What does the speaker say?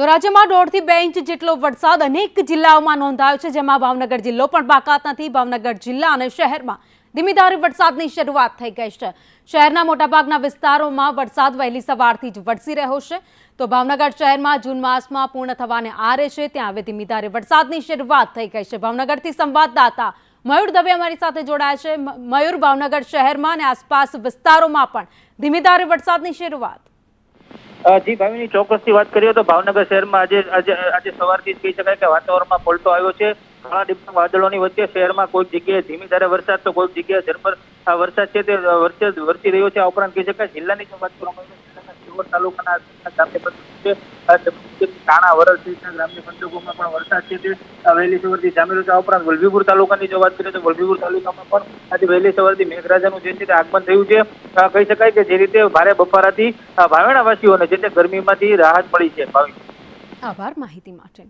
તો રાજ્યમાં 1.5 થી 2 ઇંચ જેટલો વરસાદ અનેક જિલ્લાઓમાં નોંધાયો છે, જેમાં ભાવનગર જિલ્લો પણ બાકાત નથી। ભાવનગર જિલ્લા અને શહેરમાં ધીમી ધારે વરસાદની શરૂઆત થઈ ગઈ છે। શહેરના મોટાભાગના વિસ્તારોમાં વરસાદ વહેલી સવારથી જ વરસી રહ્યો છે। તો ભાવનગર શહેરમાં જૂન માસમાં પૂર્ણ થવાને આરે છે, ત્યાં હવે ધીમી ધારે વરસાદની શરૂઆત થઈ ગઈ છે। ભાવનગરથી સંવાદદાતા મયુર દવે અમારી સાથે જોડાયા છે। મયુર, ભાવનગર શહેરમાં અને આસપાસ વિસ્તારોમાં પણ ધીમી ધારે વરસાદની શરૂઆત। જી ભાવિની, ચોક્કસથી વાત કરીએ તો ભાવનગર શહેરમાં આજે સવારથી જ કહી શકાય કે વાતાવરણમાં પલટો આવ્યો છે। ઘણા ડિમ્પલ વાદળોની વચ્ચે શહેરમાં કોઈક જગ્યાએ ધીમી ધારે વરસાદ તો કોઈક જગ્યાએ ઝરમર વરસાદ છે તે વરસી રહ્યો છે। આ ઉપરાંત કહી શકાય જિલ્લાની જો વાત કરવામાં આવે તો જિલ્લાના સિહોર તાલુકાના ગ્રામ્ય પંથકો છે તાણા વરલ સહિતના ગ્રામ્ય પંથકોમાં પણ વરસાદ છે તે વહેલી સવારથી જામી રહ્યો છે। આ ઉપરાંત વલભીપુર તાલુકાની જો વાત કરીએ તો વલભીપુર તાલુકામાં પણ આજે વહેલી સવારથી મેઘરાજાનું જે છે તે આગમન થયું છે। કહી શકાય કે જે રીતે ભારે બફારાથી ભાવેણા વાસીઓને જે તે ગરમીમાંથી રાહત મળી છે। આભાર માહિતી માટે।